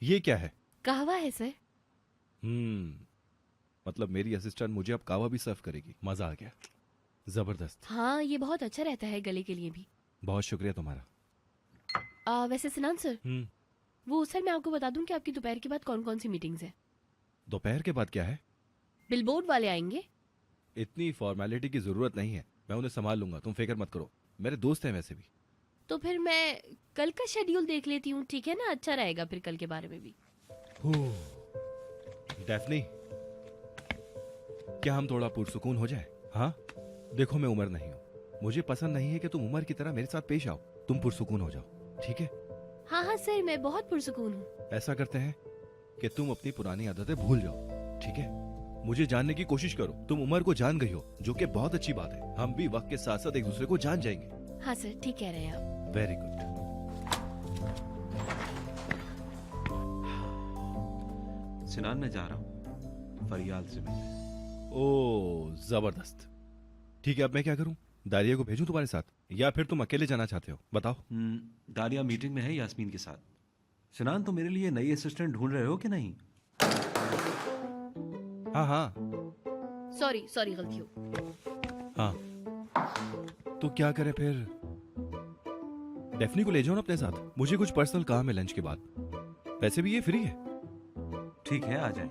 ये क्या है? कहवा है सर। मतलब मेरी असिस्टेंट मुझे अब कावा भी सर्व करेगी। मजा आ गया, जबरदस्त। हाँ, ये बहुत अच्छा रहता है गले के लिए भी। बहुत शुक्रिया तुम्हारा। वैसे सिनान सर, वो सर मैं आपको बता दूं कि आपकी दोपहर के बाद कौन कौन सी मीटिंग्स है। दोपहर के बाद क्या है? बिलबोर्ड वाले आएंगे। इतनी फॉर्मेलिटी की जरूरत नहीं है, मैं उन्हें संभाल लूंगा, तुम फिक्र मत करो। मेरे दोस्त हैं वैसे भी। तो फिर मैं कल का शेड्यूल देख लेती हूँ, ठीक है ना? अच्छा रहेगा फिर कल के बारे में भी। डेफनी, क्या हम थोड़ा पुरसुकून हो जाए? हाँ, देखो मैं उमर नहीं हूँ, मुझे पसंद नहीं है कि तुम उमर की तरह मेरे साथ पेश आओ। तुम पुरसुकून हो जाओ, ठीक है? हाँ हाँ सर, मैं बहुत पुरसुकून हूँ। ऐसा करते हैं कि तुम अपनी पुरानी आदतें भूल जाओ, ठीक है? मुझे जानने की कोशिश करो। तुम उमर को जान गई हो, जो कि बहुत अच्छी बात है। हम भी वक्त के साथ साथ एक दूसरे को जान जाएंगे। हाँ सर, ठीक कह रहे हैं आप। Very good. सिनान, मैं जा रहा हूँ फरियाल से मिलने। ओ जबरदस्त। ठीक है, अब मैं क्या करूं? दारिया को भेजूं तुम्हारे साथ या फिर तुम अकेले जाना चाहते हो? बताओ। दारिया मीटिंग में है यास्मीन के साथ। सिनान, तो मेरे लिए नई असिस्टेंट ढूंढ रहे हो कि नहीं? हाँ हाँ सॉरी गलती हो। हाँ। तो क्या करें फिर? डेफनी को ले जाओ ना अपने साथ, मुझे कुछ पर्सनल काम है लंच के बाद। वैसे भी ये फ्री है। ठीक है, आ जाएं।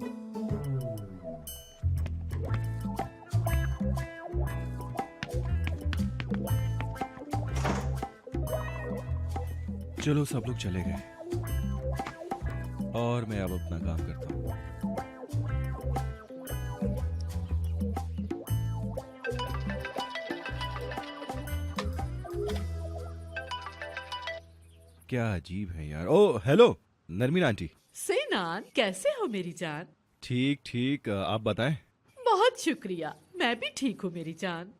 चलो सब लोग चले गए और मैं अब अपना काम करता हूँ। क्या अजीब है यार। ओ हेलो नरमीन आंटी। सिनान, कैसे हो मेरी जान? ठीक ठीक, आप बताएं। बहुत शुक्रिया, मैं भी ठीक हूँ मेरी जान।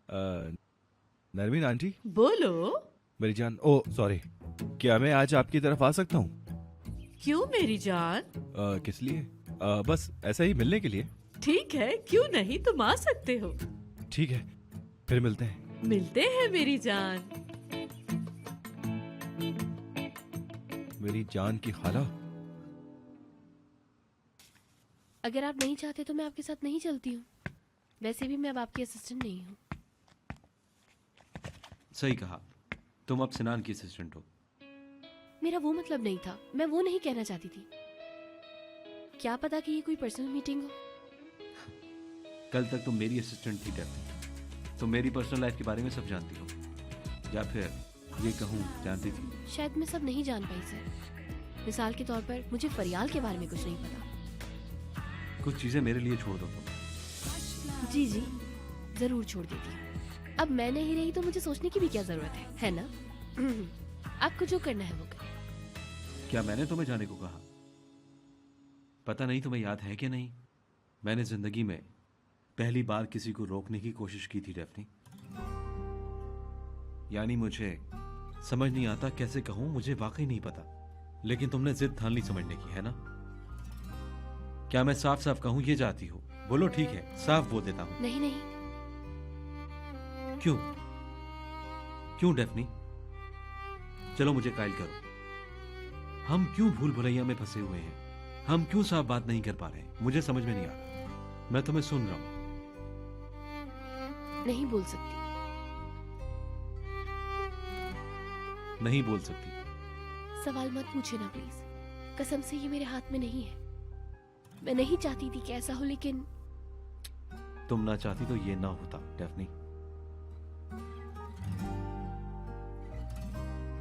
नरमीन आंटी, बोलो। मेरी जान। ओ सॉरी, क्या मैं आज आपकी तरफ आ सकता हूँ? क्यों मेरी जान? किस लिए? बस ऐसा ही मिलने के लिए। ठीक है, क्यों नहीं, तुम आ सकते हो। ठीक है, फिर मिलते हैं। मिलते हैं मेरी जान। मेरी जान की खाला। अगर आप नहीं चाहते तो मैं आपके साथ नहीं चलती हूँ। वैसे भी मैं अब आपकी असिस्टेंट नहीं हूँ। सही कहा, तुम अब सिनान की असिस्टेंट हो। मेरा वो मतलब नहीं था, मैं वो नहीं कहना चाहती थी। क्या पता कि ये कोई पर्सनल मीटिंग हो। कल तक तुम मेरी असिस्टेंट थी डेफनी। तुम मेरी पर्सनल लाइफ के बारे में सब जानती हो, या फिर ये कहूँ जानती थी। शायद मैं सब नहीं जान पाई सर। मिसाल के तौर पर मुझे फरियाल के बारे में कुछ नहीं पता। कुछ चीजें मेरे लिए छोड़ दो तुम। जी जी, जरूर छोड़ देती हूँ। अब मैं नहीं रही तो मुझे सोचने की भी क्या जरूरत है ना? आपको जो करना है वो करें। क्या मैंने तुम्हें जाने को कहा? पता नहीं तुम्हें याद है कि नहीं, मैंने जिंदगी में पहली बार किसी को रोकने की कोशिश की थी डेफनी। यानी मुझे समझ नहीं आता कैसे कहूं, मुझे वाकई नहीं पता, लेकिन तुमने जिद ठान ली समझने की, है ना? क्या मैं साफ साफ कहूं ये चाहती हो? बोलो। ठीक है, साफ बोल देता हूं। नहीं नहीं, क्यों? क्यों डेफनी? चलो मुझे कायल करो। हम क्यों भूल भुलैया में फंसे हुए हैं? हम क्यों साफ बात नहीं कर पा रहे? मुझे समझ में नहीं आ रहा। मैं तुम्हें सुन रहा हूं। नहीं बोल सकती। नहीं बोल सकती? सवाल मत पूछे ना प्लीज, कसम से ये मेरे हाथ में नहीं है। मैं नहीं चाहती थी कि ऐसा हो, लेकिन तुम ना चाहती तो ये ना होता डेफनी।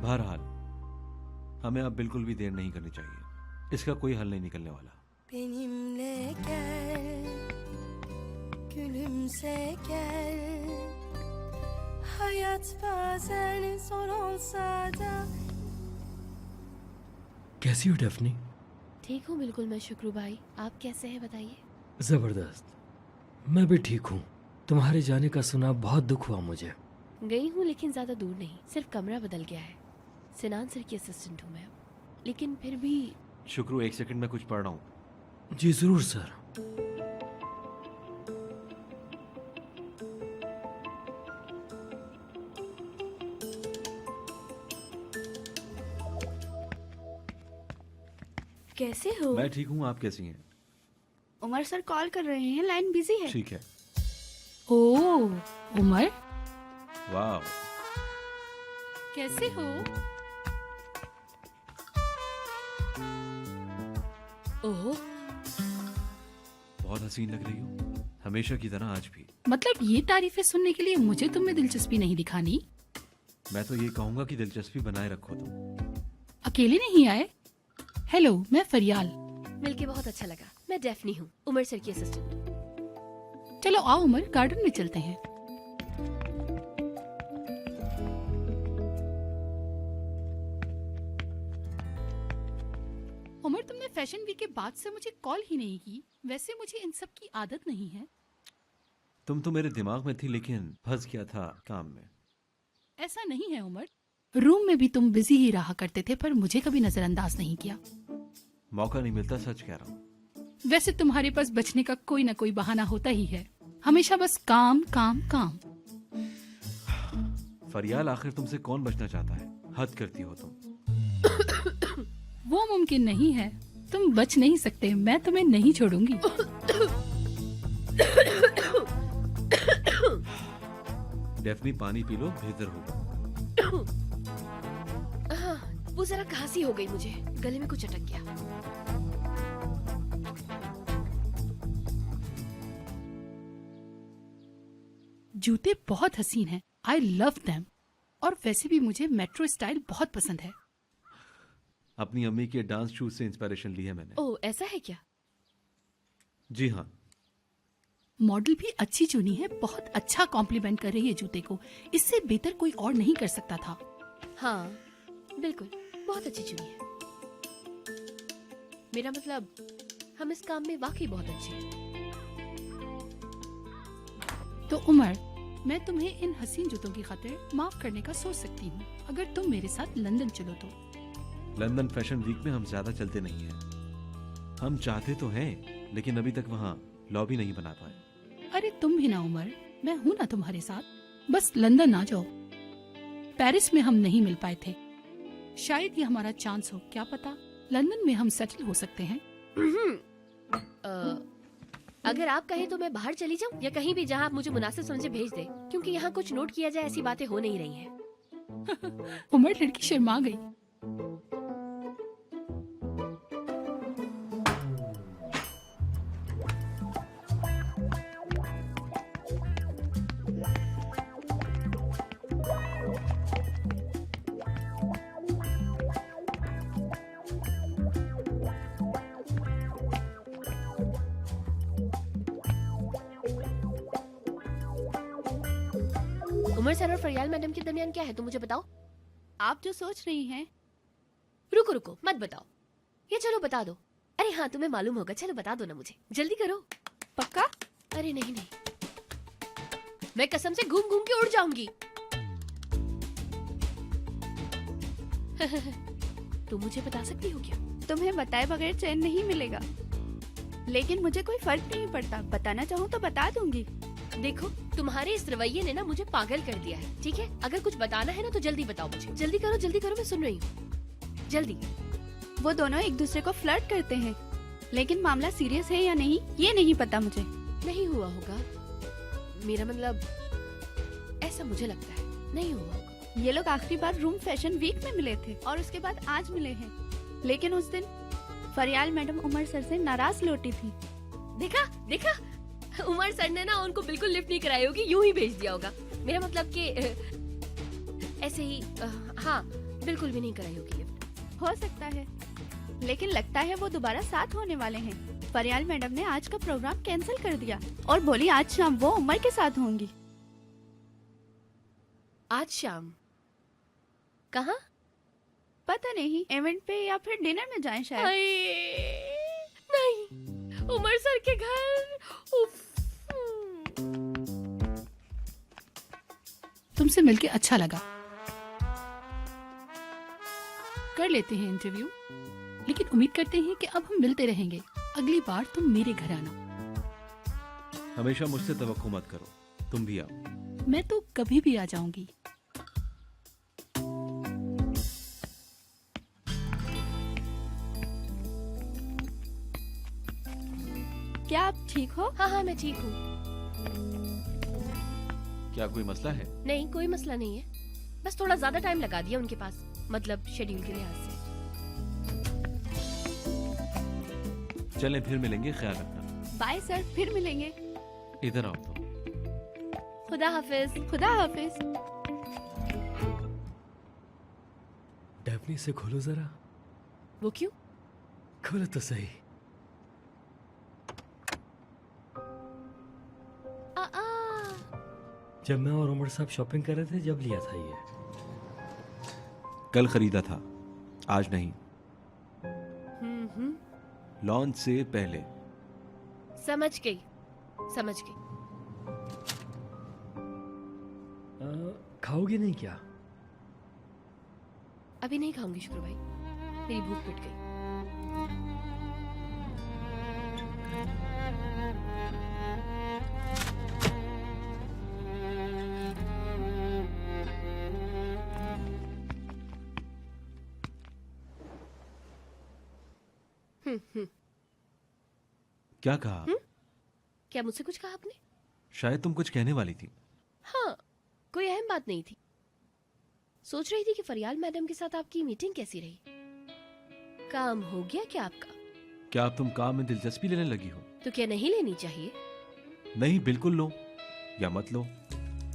बहरहाल, हमें अब बिल्कुल भी देर नहीं करनी चाहिए। इसका कोई हल नहीं निकलने वाला। Benimle gel, gülümse gel. Hayat bazen zor olsa da. कैसी हो डेफनी? ठीक हूँ बिल्कुल मैं शुक्रू भाई। आप कैसे हैं बताइए? जबरदस्त। मैं भी ठीक हूँ। तुम्हारे जाने का सुना बहुत दुख हुआ मुझे। गई हूँ लेकिन ज्यादा दूर नहीं, सिर्फ कमरा बदल गया है। सिनान सर की असिस्टेंट हूँ मैं, लेकिन फिर भी। शुक्रू, एक सेकंड में कुछ पढ़ रहा हूं। जी जरूर सर। कैसे हो? मैं ठीक हूँ, आप कैसी हैं? उमर सर कॉल कर रहे हैं, लाइन बिजी है। ठीक है। ओह उमर, वाह, कैसे हो? ओह, बहुत हसीन लग रही हो, हमेशा की तरह आज भी। मतलब ये तारीफें सुनने के लिए मुझे तुम में दिलचस्पी नहीं दिखानी? मैं तो ये कहूंगा कि दिलचस्पी बनाए रखो तुम। अकेले नहीं आए? हेलो, मैं फरियाल। मिलके बहुत अच्छा लगा। मैं डेफनी हूँ, उमर सर की असिस्टेंट। चलो आओ उमर, गार्डन में चलते हैं। उमर, तुमने फैशन वीक के बाद से मुझे कॉल ही नहीं की। वैसे मुझे इन सब की आदत नहीं है। तुम तो मेरे दिमाग में थी, लेकिन फंस गया था काम में। ऐसा नहीं है उमर, रूम में भी तुम बिजी ही रहा करते थे, पर मुझे कभी नजरअंदाज नहीं किया। मौका नहीं मिलता, सच कह रहा हूँ। वैसे तुम्हारे पास बचने का कोई ना कोई बहाना होता ही है, हमेशा बस काम काम काम। फरियाल, आखिर तुमसे कौन बचना चाहता है? हद करती हो तुम। वो मुमकिन नहीं है, तुम बच नहीं सकते, मैं तुम्हें नहीं छोड़ूंगी। डेफनी, पानी पी लो, बेहतर होगा। हाँ, वो जरा खांसी हो गई मुझे, गले में कुछ अटक गया। जूते बहुत हसीन हैं, आई लव देम। और वैसे भी मुझे मेट्रो स्टाइल बहुत पसंद है। अपनी अम्मी के डांस शूज से इंस्पिरेशन ली है मैंने। ओह, ऐसा है क्या? जी हाँ। मॉडल भी अच्छी चुनी है, बहुत अच्छा कॉम्प्लीमेंट कर रही है जूते को। इससे बेहतर कोई और नहीं कर सकता था। हाँ, बिल्कुल, बहुत अच्छी चुनी है। मेरा मतलब, हम इस काम में वाकई बहुत अच्छे हैं। तो उमर, मैं तुम्हें इन हसीन जूतों की खातिर माफ करने का सोच सकती हूँ, अगर तुम मेरे साथ लंदन चलो तो। लंदन फैशन वीक में हम ज्यादा चलते नहीं हैं। हम चाहते तो हैं, लेकिन अभी तक वहाँ लॉबी नहीं बना पाए। अरे तुम भी ना उमर, मैं हूँ ना तुम्हारे साथ। बस लंदन आ जाओ। पेरिस में हम नहीं मिल पाए थे, शायद ये हमारा चांस हो, क्या पता लंदन में हम सेटल हो सकते हैं। अगर आप कहें तो मैं बाहर चली जाऊं, या कहीं भी जहां आप मुझे मुनासिब समझे भेज दें, क्योंकि यहाँ कुछ नोट किया जाए ऐसी बातें हो नहीं रही हैं। उमर, लड़की शर्मा गई। उमर सर और फरियाल मैडम के दरमियान क्या है, तुम मुझे बताओ। आप जो सोच रही हैं। रुको रुको, मत बताओ, ये चलो बता दो। अरे हाँ, तुम्हें मालूम होगा, चलो बता दो ना मुझे, जल्दी करो। पक्का? अरे नहीं नहीं, मैं कसम से घूम घूम के उड़ जाऊंगी। तुम मुझे बता सकती हो क्या? तुम्हें बताए बगैर चैन नहीं मिलेगा, लेकिन मुझे कोई फर्क नहीं पड़ता। बताना चाहूँ तो बता दूंगी। देखो, तुम्हारे इस रवैये ने ना मुझे पागल कर दिया है। ठीक है, अगर कुछ बताना है ना तो जल्दी बताओ मुझे। जल्दी करो, मैं सुन रही हूँ, जल्दी। वो दोनों एक दूसरे को फ्लर्ट करते हैं, लेकिन मामला सीरियस है या नहीं ये नहीं पता मुझे। नहीं हुआ होगा, मेरा मतलब ऐसा मुझे लगता है, नहीं हुआ होगा। ये लोग आखिरी बार रूम फैशन वीक में मिले थे और उसके बाद आज मिले हैं, लेकिन उस दिन फरियाल मैडम उमर सर से नाराज लौटी थी। देखा, उमर सर ने ना उनको बिल्कुल लिफ्ट नहीं कराई होगी, यूं ही भेज दिया होगा। मेरा मतलब कि ऐसे ही, हाँ, बिल्कुल भी नहीं कराई होगी लिफ्ट। हो सकता है, लेकिन लगता है वो दोबारा साथ होने वाले हैं। फरियाल मैडम ने आज का प्रोग्राम कैंसिल कर दिया और बोली आज शाम वो उमर के साथ होंगी। आज शाम? कहाँ? पता नहीं, इवेंट पे या फिर डिनर में जाएं शायद। नहीं, उमर सर के घर। उफ। तुमसे मिलके अच्छा लगा। कर लेते हैं इंटरव्यू, लेकिन उम्मीद करते हैं कि अब हम मिलते रहेंगे। अगली बार तुम मेरे घर आना। हमेशा मुझसे तवक्को मत करो, तुम भी आओ। मैं तो कभी भी आ जाऊंगी। ठीक हो? हाँ हाँ मैं ठीक हूँ। क्या कोई मसला है? नहीं कोई मसला नहीं है, बस थोड़ा ज्यादा टाइम लगा दिया उनके पास, मतलब शेड्यूल के लिहाज से। चलें फिर मिलेंगे, ख्याल रखना। बाय सर, फिर मिलेंगे। इधर आओ तो। खुदा हाफिज। खुदा हाफिज। डेफनी से खोलो जरा। वो क्यों? खोलो तो सही। जब मैं और उमर साहब शॉपिंग कर रहे थे जब लिया था ये। कल खरीदा था, आज नहीं। हम्म, लॉन्च से पहले। समझ गई समझ गई। खाओगे नहीं क्या? अभी नहीं खाऊंगी शुक्र भाई, मेरी भूख मिट गई। क्या कहा? क्या मुझसे कुछ कहा आपने? शायद तुम कुछ कहने वाली थी। हाँ, कोई अहम बात नहीं थी। सोच रही थी कि फरियाल मैडम के साथ आपकी मीटिंग कैसी रही। काम हो गया क्या आपका? क्या अब तुम काम में दिलचस्पी लेने लगी हो? तो क्या नहीं लेनी चाहिए? नहीं, बिल्कुल लो या मत लो,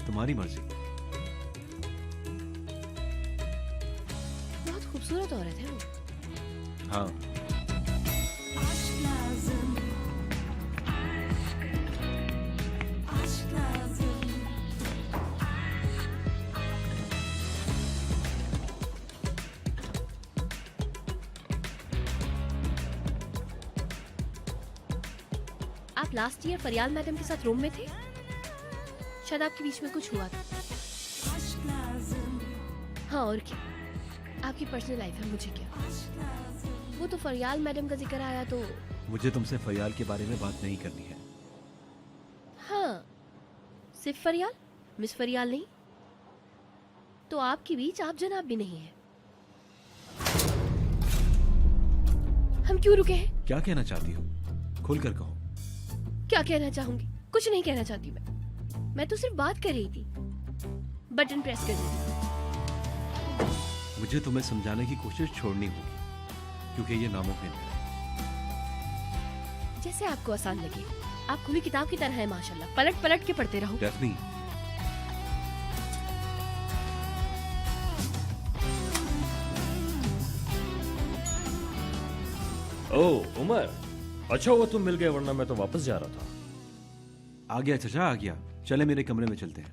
तुम्हारी मर्जी। बहुत खूबसूरत औरत है वो। हाँ, Aşk lazım. Aşk lazım. आप लास्ट ईयर फरियाल मैडम के साथ रूम में थे? शायद आपके बीच में कुछ हुआ था। Aşk lazım. हाँ और क्या, आपकी पर्सनल लाइफ है, मुझे क्या। वो तो फरियाल मैडम का जिक्र आया तो मुझे तुमसे फरियाल के बारे में बात नहीं करनी है। हाँ, सिर्फ फरियाल, मिस फरियाल नहीं। तो आपके बीच आप जनाब भी नहीं है। हम क्यों रुके हैं? क्या कहना चाहती हो? खुल कर कहो। क्या कहना चाहूंगी? कुछ नहीं कहना चाहती मैं तो सिर्फ बात कर रही थी, बटन प्रेस कर रही थी। मुझे तुम्हें समझाने की कोशिश छोड़नी होगी, क्योंकि ये नामुमकिन है। जैसे आपको आसान लगे। आप खुली किताब की तरह है माशाल्लाह, पलट पलट के पढ़ते रहो। डेफनी, ओ उमर, अच्छा हुआ तुम मिल गए, वरना मैं तो वापस जा रहा था। आ गया चचा, आ गया। चले मेरे कमरे में चलते हैं।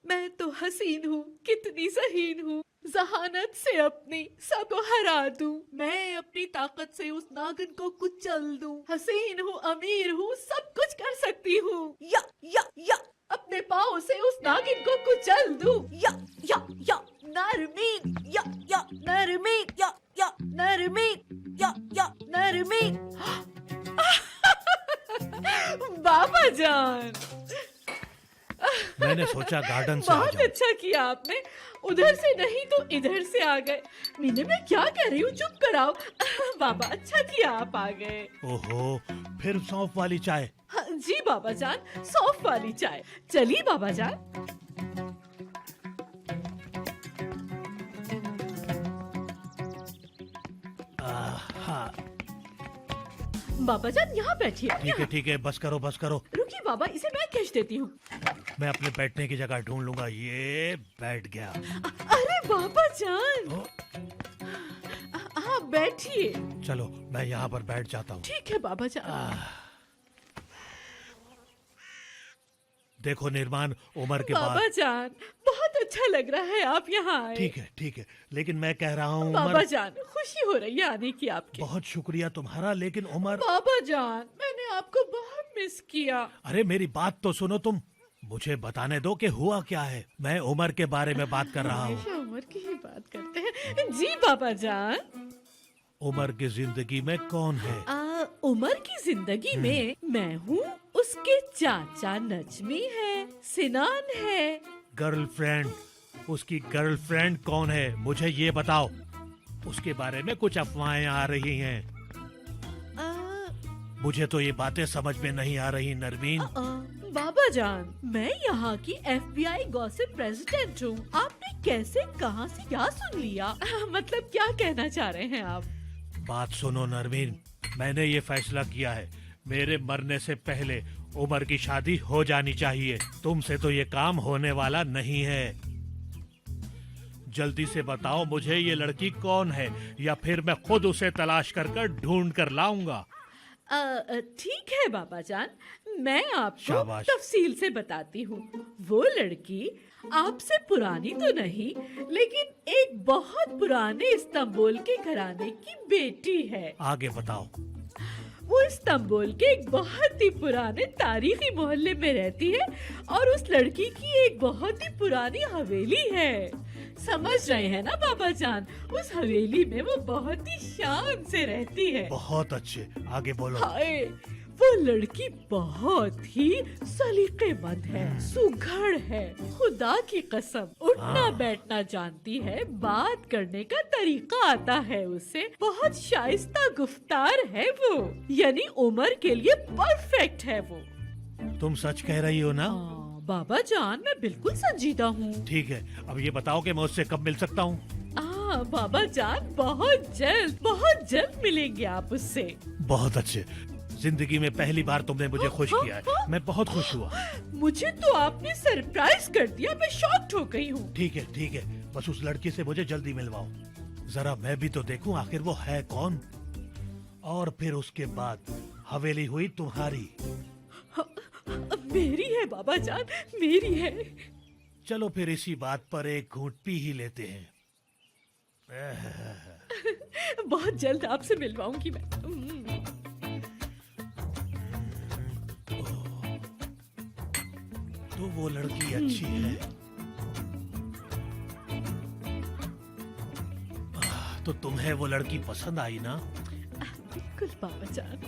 मैं तो हसीन हूँ, कितनी ज़हीन हूँ, जहानत से अपनी सबको हरा दूं। मैं अपनी ताकत से उस नागिन को कुचल दूं। हसीन हूँ, अमीर हूँ, सब कुछ कर सकती हूँ। या या या अपने पाँव से उस नागिन को कुचल दूं। या या या नरमीन, या नरमीन, या नरमीन, या नरमीन। बाबा जान, मैंने सोचा गार्डन से आ बहुत जाऊं। अच्छा किया आपने, उधर से नहीं तो इधर से आ गए। मीने मैं क्या कह रही हूँ, चुप कराओ। बाबा अच्छा किया आप आ गए। ओहो, फिर सौंफ वाली चाय। हाँ, जी बाबा जान, सौंफ वाली चाय। चलिए बाबा जान। हाँ बाबा जान यहाँ बैठिए। ठीक है, बस करो। रुकिए बाबा, इसे मैं खींच देती हूँ। मैं अपने बैठने की जगह ढूंढ लूंगा। ये बैठ गया। अरे बाबा जान, ओ, हाँ बैठिए। चलो मैं यहाँ पर बैठ जाता हूँ। ठीक है बाबा जान। देखो निर्माण, उमर के बाबा बाद। जान, बहुत अच्छा लग रहा है आप यहाँ आए। ठीक है, लेकिन मैं कह रहा हूँ बाबा उमर। जान, खुशी हो रही है आने की आपकी। बहुत शुक्रिया तुम्हारा, लेकिन उमर। बाबा जान, मैंने आपको बहुत मिस किया। अरे मेरी बात तो सुनो तुम। मुझे बताने दो कि हुआ क्या है। मैं उमर के बारे में बात कर रहा हूँ। हमेशा उमर की ही बात करते हैं। जी बाबा जान। उमर की जिंदगी में कौन है? उमर की जिंदगी में मैं हूँ, उसके चाचा नजमी है, सिनान है। गर्लफ्रेंड? उसकी गर्लफ्रेंड कौन है, मुझे ये बताओ। उसके बारे में कुछ अफवाहें आ रही हैं। मुझे तो ये बातें समझ में नहीं आ रही नरमीन। बाबा जान, मैं यहाँ की FBI गॉसिप प्रेसिडेंट हूँ। आपने कैसे, कहाँ से क्या सुन लिया? मतलब क्या कहना चाह रहे हैं आप? बात सुनो नरमीन, मैंने ये फैसला किया है, मेरे मरने से पहले उमर की शादी हो जानी चाहिए। तुमसे तो ये काम होने वाला नहीं है। जल्दी से बताओ मुझे ये लड़की कौन है, या फिर मैं खुद उसे तलाश कर ढूंढ कर लाऊंगा। ठीक है बाबा जान, मैं आपको शाबाश। तफसील से बताती हूँ। वो लड़की आपसे पुरानी तो नहीं, लेकिन एक बहुत पुराने इस्तांबुल के घराने की बेटी है। आगे बताओ। वो इस्तांबुल के एक बहुत ही पुराने तारीखी मोहल्ले में रहती है और उस लड़की की एक बहुत ही पुरानी हवेली है। समझ रहे हैं ना बाबा जान? उस हवेली में वो बहुत ही शान से रहती है। बहुत अच्छे, आगे बोलो। हाय, वो लड़की बहुत ही सलीकेमंद है, सुघड़ है, खुदा की कसम उठना बैठना जानती है, बात करने का तरीका आता है उसे, बहुत शाइस्ता गुफ्तार है वो, यानी उमर के लिए परफेक्ट है वो। तुम सच कह रही हो ना? बाबा जान, मैं बिल्कुल संजीदा हूँ। ठीक है, अब ये बताओ कि मैं उससे कब मिल सकता हूँ? बाबा जान, बहुत जल्द मिलेंगे आप उससे। बहुत अच्छे, जिंदगी में पहली बार तुमने मुझे खुश किया है, मैं बहुत खुश हुआ। मुझे तो आपने सरप्राइज कर दिया, मैं शॉक्ड हो गई हूँ। ठीक है, बस उस लड़की से मुझे जल्दी मिलवाओ, जरा मैं भी तो देखूं आखिर वो है कौन। और फिर उसके बाद हवेली हुई तुम्हारी। मेरी है बाबा जान, मेरी है। चलो फिर इसी बात पर एक घूंट पी ही लेते हैं। बहुत जल्द आपसे मिलवाऊंगी मैं। तो वो लड़की अच्छी है। तो तुम्हें वो लड़की पसंद आई ना? बिल्कुल बाबा जान।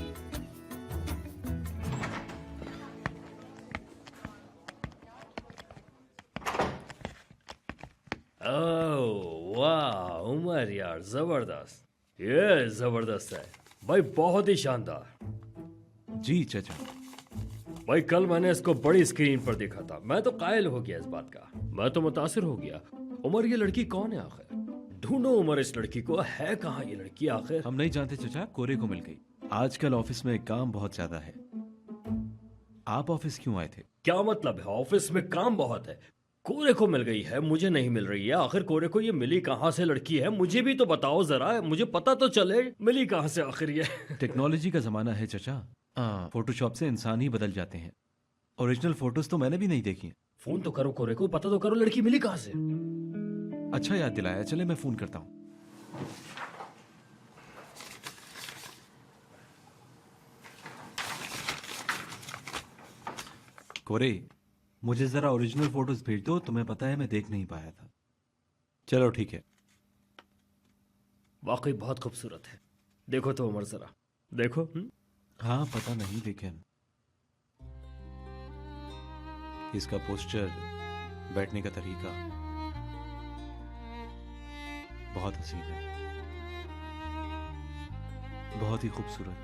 ओह वाह उमर यार, जबरदस्त, ये जबरदस्त है भाई, बहुत ही शानदार। जी चाचा। भाई कल मैंने इसको बड़ी स्क्रीन पर देखा था, मैं तो कायल हो गया इस बात का, मैं तो मुतासिर हो गया। उमर ये लड़की कौन है आखिर? ढूंढो उमर इस लड़की को, है कहाँ ये लड़की आखिर? हम नहीं जानते चाचा, कोरे को मिल गई। आजकल ऑफिस में काम बहुत ज्यादा है। आप ऑफिस क्यों आए थे? क्या मतलब है, ऑफिस में काम बहुत है, कोरे को मिल गई है, मुझे नहीं मिल रही है। आखिर कोरे को ये मिली कहाँ से लड़की है, मुझे भी तो बताओ जरा, मुझे पता तो चले मिली कहाँ से आखिर ये। टेक्नोलॉजी का जमाना है चाचा, फोटोशॉप से इंसान ही बदल जाते हैं। ओरिजिनल फोटोज तो मैंने भी नहीं देखी। फोन तो करो कोरे को, पता तो करो लड़की मिली कहाँ से। अच्छा याद दिलाया, चले मैं फोन करता हूँ। कोरे, मुझे जरा ओरिजिनल फोटोज भेज दो, तुम्हें पता है मैं देख नहीं पाया था। चलो ठीक है। वाकई बहुत खूबसूरत है, देखो तो उमर जरा देखो। हाँ पता नहीं, लेकिन इसका पोस्चर, बैठने का तरीका बहुत हसीन है, बहुत ही खूबसूरत,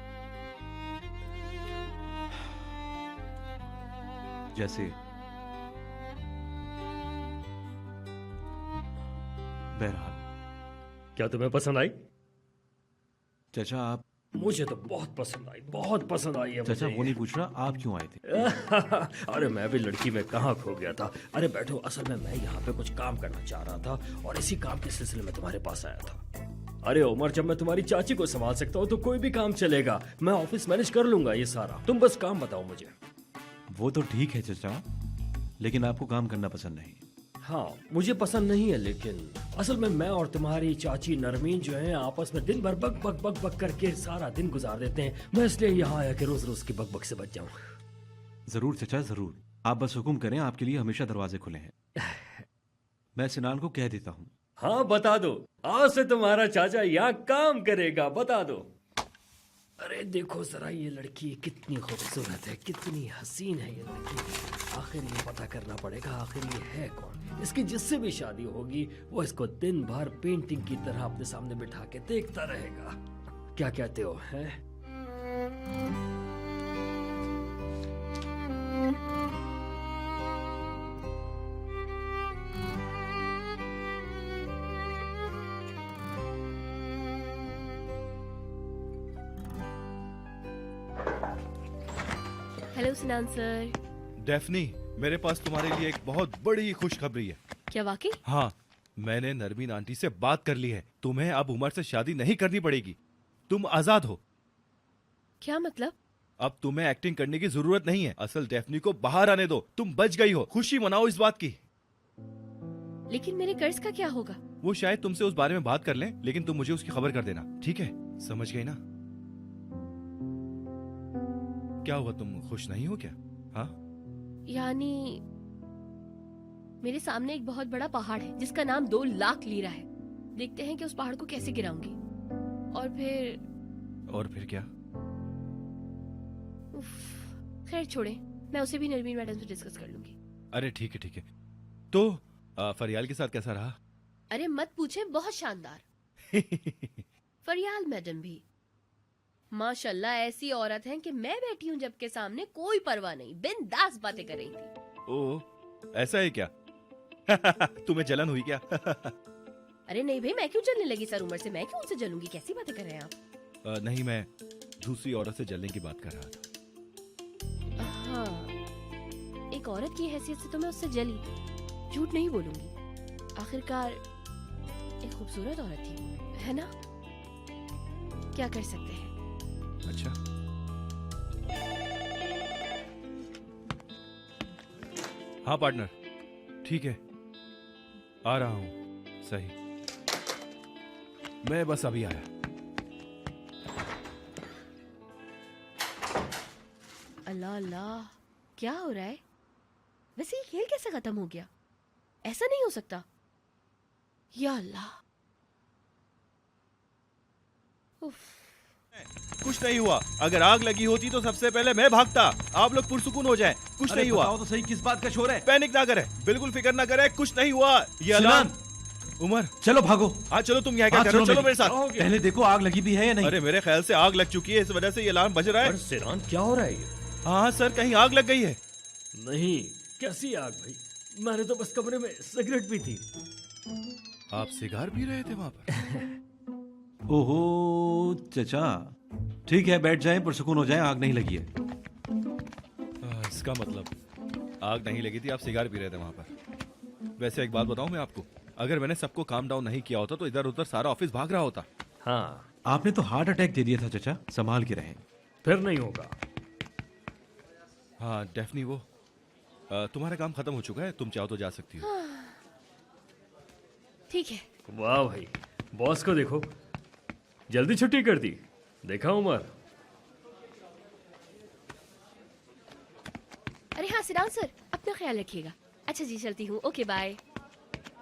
जैसे बहरहाल। क्या तुम्हें पसंद आई? चाचा आप? मुझे तो बहुत पसंद आई, बहुत पसंद आई है चाचा मुझे। वो नहीं पूछ रहा, आप क्यों आए थे? अरे मैं भी लड़की में कहाँ खो गया था। अरे बैठो, असल में मैं यहाँ पे कुछ काम करना चाह रहा था और इसी काम के सिलसिले में तुम्हारे पास आया था। अरे उमर, जब मैं तुम्हारी चाची को संभाल सकता हूँ तो कोई भी काम चलेगा, मैं ऑफिस मैनेज कर लूंगा ये सारा, तुम बस काम बताओ मुझे। वो तो ठीक है चाचा, लेकिन आपको काम करना पसंद नहीं। हाँ मुझे पसंद नहीं है, लेकिन असल में मैं और तुम्हारी चाची नरमीन जो है आपस में दिन भर बक बक बक बक करके सारा दिन गुजार देते हैं। मैं इसलिए यहाँ आया कि रोज रोज की बक बक से बच जाऊं। जरूर चाचा जरूर, आप बस हुक्म करें, आपके लिए हमेशा दरवाजे खुले हैं। मैं सिनान को कह देता हूँ। हाँ बता दो, आज से तुम्हारा चाचा यहाँ काम करेगा, बता दो। अरे देखो जरा ये लड़की कितनी खूबसूरत है, कितनी हसीन है ये लड़की। आखिर ये पता करना पड़ेगा आखिर ये है कौन। इसकी जिससे भी शादी होगी वो इसको दिन भर पेंटिंग की तरह अपने सामने बिठा के देखता रहेगा। क्या कहते हो हैं? Hello सिनान sir. डेफनी, मेरे पास तुम्हारे लिए एक बहुत बड़ी खुशखबरी है। क्या वाकई? हाँ, मैंने नरमीन आंटी से बात कर ली है। तुम्हें अब उमर से शादी नहीं करनी पड़ेगी। तुम आजाद हो। क्या मतलब? अब तुम्हें एक्टिंग करने की जरूरत नहीं है। असल डेफनी को बाहर आने दो। तुम बच गई हो। खुशी मनाओ इस बात की। लेकिन मेरे कर्ज का क्या होगा? वो शायद तुमसे उस बारे में बात कर लें, लेकिन तुम मुझे उसकी खबर कर देना, ठीक है? समझ गई ना? क्या हुआ, तुम खुश नहीं हो क्या? हाँ? यानी मेरे सामने एक बहुत बड़ा पहाड़ है जिसका नाम 2 लाख लीरा है। देखते हैं कि उस पहाड़ को कैसे गिराऊंगी। और फिर क्या? उफ, खैर छोड़े, मैं उसे भी नरमीन मैडम से डिस्कस कर लूंगी। अरे ठीक है ठीक है। तो फरियाल के साथ कैसा रहा? अरे मत पूछे, बहुत शानदार। फरियाल मैडम भी माशाल्लाह ऐसी औरत हैं कि मैं बैठी हूँ जब के सामने कोई परवाह नहीं, बिंदास बातें कर रही थी। ओह, ऐसा है क्या? तुम्हें जलन हुई क्या? अरे नहीं भाई, मैं क्यों जलने लगी सर उमर से? मैं क्यों उनसे जलूंगी? कैसी बातें कर रहे हैं आप? नहीं, मैं दूसरी औरत से जलने की बात कर रहा था। हाँ, एक औरत की हैसियत से तो मैं उससे जली, झूठ नहीं बोलूंगी। आखिरकार एक खूबसूरत औरत थी, है ना? क्या कर सकते हैं। अच्छा, हाँ पार्टनर, ठीक है, आ रहा हूँ। सही, मैं बस अभी आया। अल्लाह अल्लाह, क्या हो रहा है? वैसे ये खेल कैसे खत्म हो गया? ऐसा नहीं हो सकता। या अल्लाह। उफ। कुछ नहीं हुआ। अगर आग लगी होती तो सबसे पहले मैं भागता। आप लोग पुरसुकून हो जाएं। कुछ नहीं हुआ। बताओ तो सही, किस बात का शोर है? पैनिक ना करे, बिल्कुल फिक्र ना करे, कुछ नहीं हुआ। ये अलार्म। उमर, चलो भागो। हाँ चलो, तुम यहाँ क्या कर रहे हो? चलो मेरे साथ। पहले देखो आग लगी भी है या नहीं। अरे मेरे ख्याल से आग लग चुकी है, इस वजह से ये अलार्म बज रहा है। सिनान, क्या हो रहा है ये? हाँ सर, कहीं आग लग गई है। नहीं, कैसी आग भाई? मैंने तो बस कमरे में सिगरेट पी थी। आप सिगार पी रहे थे वहां पर? ओहो चचा, ठीक है बैठ जाएं, पुरसुकून हो जाएं, आग नहीं लगी है। इसका मतलब आग नहीं लगी थी, आप सिगार पी रहे थे वहां पर। वैसे एक बात बताऊं मैं आपको, अगर मैंने सबको काम डाउन नहीं किया होता तो इधर उधर सारा ऑफिस भाग रहा होता। हाँ, आपने तो हार्ट अटैक दे दिया था चचा, संभाल के रहें। फिर नहीं होगा। हाँ डेफनी, वो तुम्हारा काम खत्म हो चुका है, तुम चाहो तो जा सकती हो। ठीक है। वाह भाई, बॉस को देखो, जल्दी छुट्टी कर दी। देखा उमर? अरे हाँ सिनान सर, अपना ख्याल रखिएगा। अच्छा जी, चलती हूँ। Okay bye.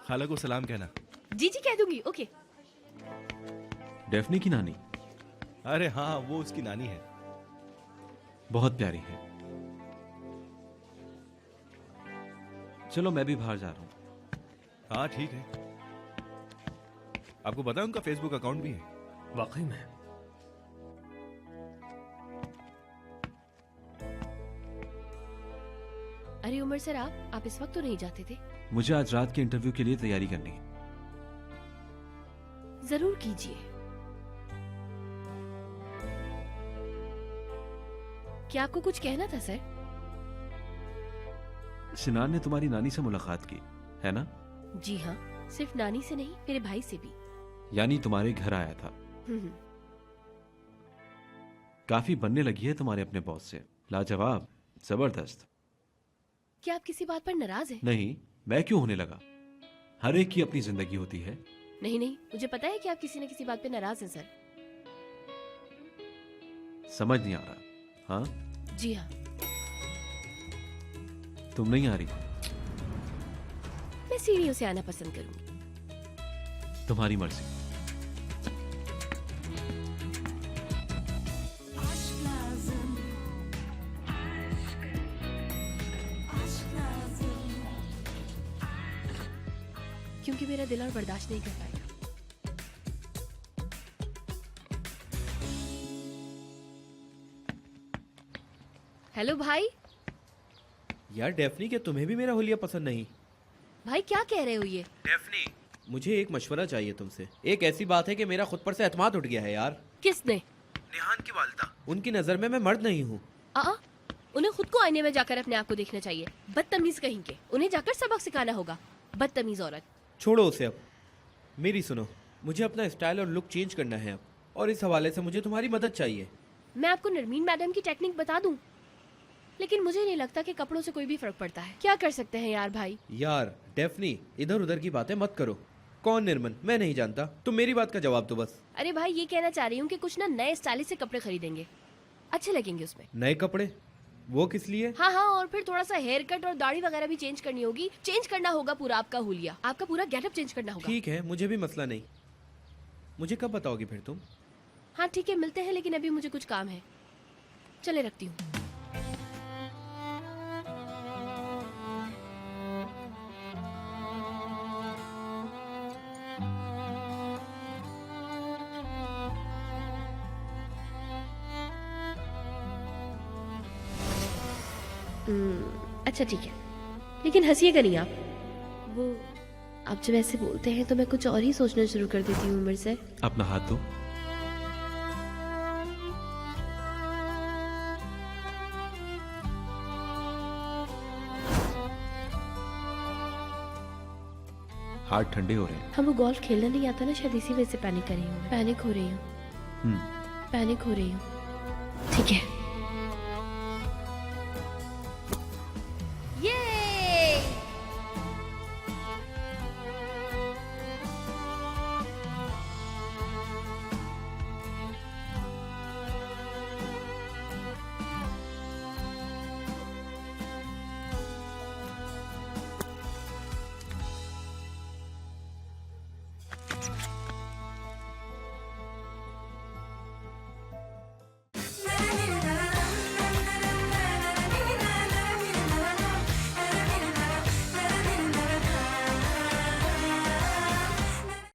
खाला को सलाम कहना। जी जी कह दूंगी। ओके। डेफनी की नानी? अरे हाँ, वो उसकी नानी है। बहुत प्यारी है। चलो मैं भी बाहर जा रहा हूँ। हाँ ठीक है। आपको पता है उनका फेसबुक अकाउंट भी है? वाकई में? अरे उमर सर, आप इस वक्त तो नहीं जाते थे? मुझे आज रात के इंटरव्यू के लिए तैयारी करनी है। जरूर कीजिए। क्या आपको कुछ कहना था सर? सिनान ने तुम्हारी नानी से मुलाकात की है ना? जी हाँ, सिर्फ नानी से नहीं, मेरे भाई से भी। यानी तुम्हारे घर आया था। काफी बनने लगी है तुम्हारे अपने बॉस से। लाजवाब, जबरदस्त। क्या आप किसी बात पर नाराज हैं? नहीं, मैं क्यों होने लगा? हर एक की अपनी जिंदगी होती है। नहीं नहीं, मुझे पता है कि आप किसी न किसी बात पे नाराज हैं सर। समझ नहीं आ रहा। हाँ जी हाँ। तुम नहीं आ रही? मैं सीढ़ियों से आना पसंद करूंगी। तुम्हारी मर्जी। Aşk lazım. Aşk lazım. क्योंकि मेरा दिल और बर्दाश्त नहीं कर पाएगा। हेलो भाई। यार डेफनी, क्या तुम्हें भी मेरा होलिया पसंद नहीं? भाई क्या कह रहे हो ये? डेफनी, मुझे एक मशवरा चाहिए तुमसे। एक ऐसी बात है कि मेरा खुद पर से एतमाद उठ गया है यार। किसने? निहान की वालिदा। उनकी नजर में मैं मर्द नहीं हूँ। उन्हें खुद को आईने में जाकर अपने आप को देखना चाहिए। बदतमीज कहीं के, उन्हें जाकर सबक सिखाना होगा। बदतमीज औरत। छोड़ो उसे अब, मेरी सुनो, मुझे अपना स्टाइल और लुक चेंज करना है अब, और इस हवाले से मुझे तुम्हारी मदद चाहिए। मैं आपको नरमीन मैडम की टेक्निक बता दूं, लेकिन मुझे नहीं लगता कि कपड़ों से कोई भी फर्क पड़ता है। क्या कर सकते हैं यार भाई। यार डेफनी, इधर उधर की बातें मत करो। कौन निर्मल? मैं नहीं जानता, तुम मेरी बात का जवाब दो बस। अरे भाई ये कहना चाह रही हूँ कि कुछ ना नए स्टाइलिश से कपड़े खरीदेंगे, अच्छे लगेंगे उसमें। नए कपड़े? वो किस लिए? हाँ हाँ, और फिर थोड़ा सा हेयर कट और दाढ़ी वगैरह भी चेंज करनी होगी। चेंज करना होगा पूरा आपका हुलिया, आपका पूरा गेटअप चेंज करना होगा। ठीक है, मुझे भी मसला नहीं। मुझे कब बताओगी फिर तुम? हाँ ठीक है, मिलते हैं, लेकिन अभी मुझे कुछ काम है। चले रखती हूँ। अच्छा ठीक है, लेकिन हंसिएगा नहीं आप। वो आप जब ऐसे बोलते हैं तो मैं कुछ और ही सोचना शुरू कर देती हूँ उमर से। अपना हाथ दो। हाथ ठंडे हो रहे हैं। हम वो गोल्फ खेलना नहीं आता ना, शायद इसी वजह से पैनिक कर रही हूँ। पैनिक हो रही हूँ। ठीक है।